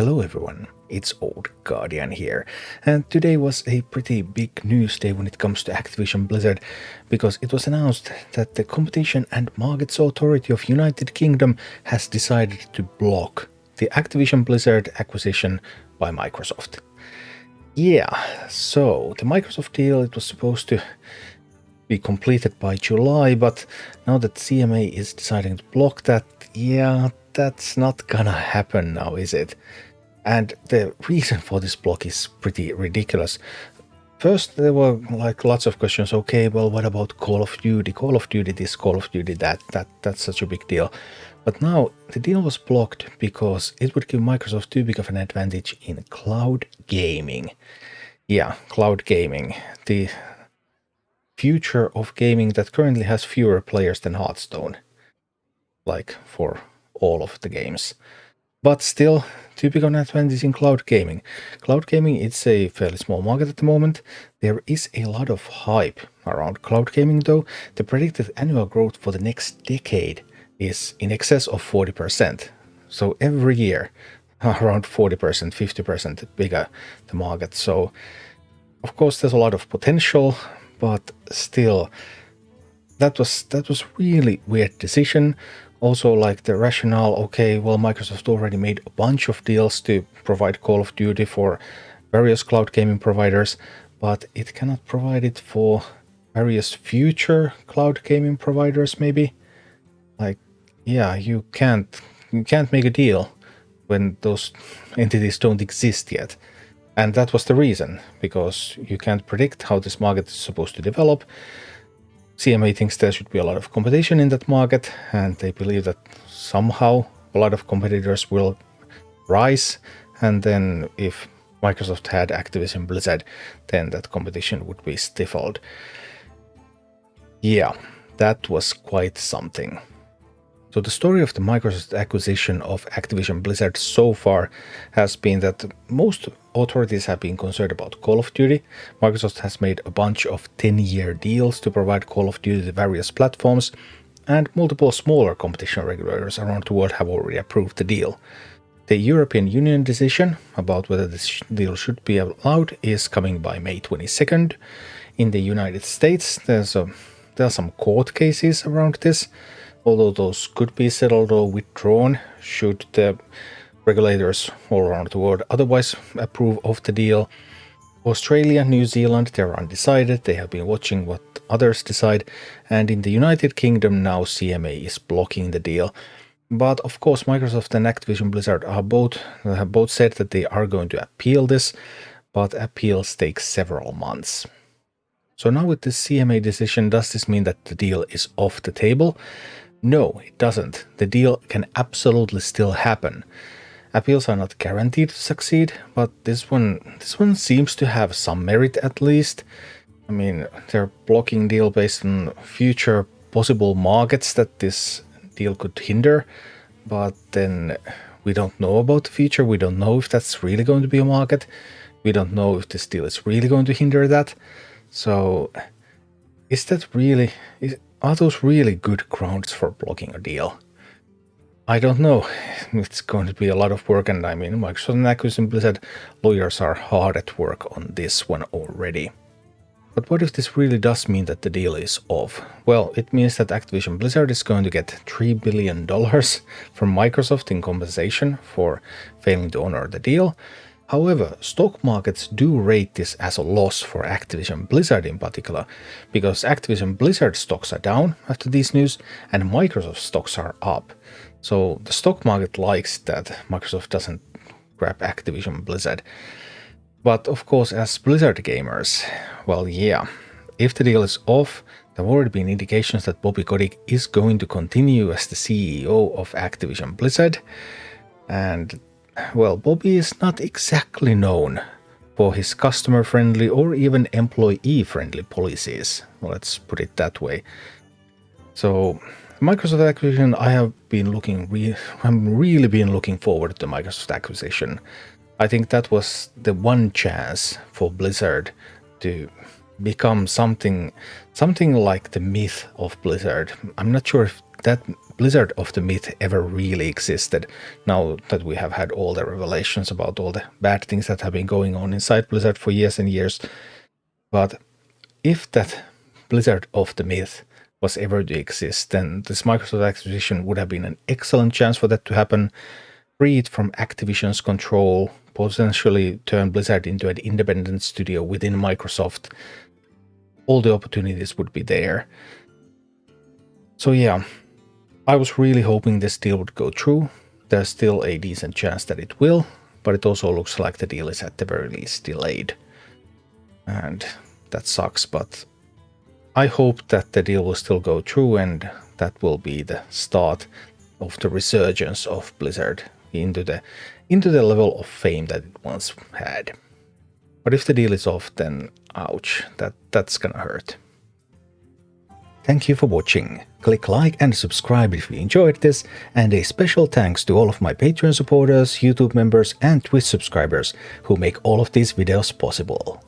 Hello everyone, it's Old Guardian here, and today was a pretty big news day when it comes to Activision Blizzard, because it was announced that the Competition and Markets Authority of United Kingdom has decided to block the Activision Blizzard acquisition by Microsoft. Yeah, so the Microsoft deal, it was supposed to be completed by July, but now that CMA is deciding to block that, yeah, that's not gonna happen now, is it? And the reason for this block is pretty ridiculous. First, there were like lots of questions. Okay, well, what about Call of Duty? Call of Duty this, Call of Duty that. That's such a big deal. But now the deal was blocked because it would give Microsoft too big of an advantage in cloud gaming. Yeah, cloud gaming. The future of gaming that currently has fewer players than Hearthstone. Like for all of the games. But still, too big of an advantage in cloud gaming. Cloud gaming, it's a fairly small market at the moment. There is a lot of hype around cloud gaming though. The predicted annual growth for the next decade is in excess of 40%. So every year, around 40%, 50% bigger the market. So of course there's a lot of potential, but still, that was really weird decision. Also, like the rationale, okay, well, Microsoft already made a bunch of deals to provide Call of Duty for various cloud gaming providers, but it cannot provide it for various future cloud gaming providers, maybe? Like, yeah, you can't make a deal when those entities don't exist yet. And that was the reason, because you can't predict how this market is supposed to develop. CMA thinks there should be a lot of competition in that market, and they believe that somehow a lot of competitors will rise, and then if Microsoft had Activision Blizzard, then that competition would be stifled. Yeah, that was quite something. So the story of the Microsoft acquisition of Activision Blizzard so far has been that most authorities have been concerned about Call of Duty. Microsoft has made a bunch of 10-year deals to provide Call of Duty to various platforms, and multiple smaller competition regulators around the world have already approved the deal. The European Union decision about whether this deal should be allowed is coming by May 22nd. In the United States, there are some court cases around this, although those could be settled or withdrawn should the regulators all around the world otherwise approve of the deal. Australia, New Zealand, they're undecided. They have been watching what others decide. And in the United Kingdom now CMA is blocking the deal. But of course Microsoft and Activision Blizzard have both said that they are going to appeal this, but appeals take several months. So now with this CMA decision, does this mean that the deal is off the table? No, it doesn't. The deal can absolutely still happen. Appeals are not guaranteed to succeed, but this one seems to have some merit at least. I mean, they're blocking deal based on future possible markets that this deal could hinder, but then we don't know about the future. We don't know if that's really going to be a market. We don't know if this deal is really going to hinder that. So, are those really good grounds for blocking a deal? I don't know. It's going to be a lot of work, and I mean, Microsoft and Activision Blizzard lawyers are hard at work on this one already. But what if this really does mean that the deal is off? Well, it means that Activision Blizzard is going to get $3 billion from Microsoft in compensation for failing to honor the deal. However, stock markets do rate this as a loss for Activision Blizzard in particular, because Activision Blizzard stocks are down after this news and Microsoft stocks are up. So the stock market likes that Microsoft doesn't grab Activision Blizzard. But of course, as Blizzard gamers, well, yeah, if the deal is off, there have already been indications that Bobby Kotick is going to continue as the CEO of Activision Blizzard. And well, Bobby is not exactly known for his customer-friendly or even employee-friendly policies. Well, let's put it that way. So, Microsoft acquisition, I'm really been looking forward to the Microsoft acquisition. I think that was the one chance for Blizzard to become something like the myth of Blizzard. I'm not sure if that Blizzard of the myth ever really existed, now that we have had all the revelations about all the bad things that have been going on inside Blizzard for years and years. But if that Blizzard of the myth was ever to exist, then this Microsoft acquisition would have been an excellent chance for that to happen, free it from Activision's control, potentially turn Blizzard into an independent studio within Microsoft. All the opportunities would be there. So yeah, I was really hoping this deal would go through. There's still a decent chance that it will, but it also looks like the deal is at the very least delayed. And that sucks, but I hope that the deal will still go through, and that will be the start of the resurgence of Blizzard into the level of fame that it once had. But if the deal is off, then ouch, that's gonna hurt. Thank you for watching. Click like and subscribe if you enjoyed this, and a special thanks to all of my Patreon supporters, YouTube members and Twitch subscribers who make all of these videos possible.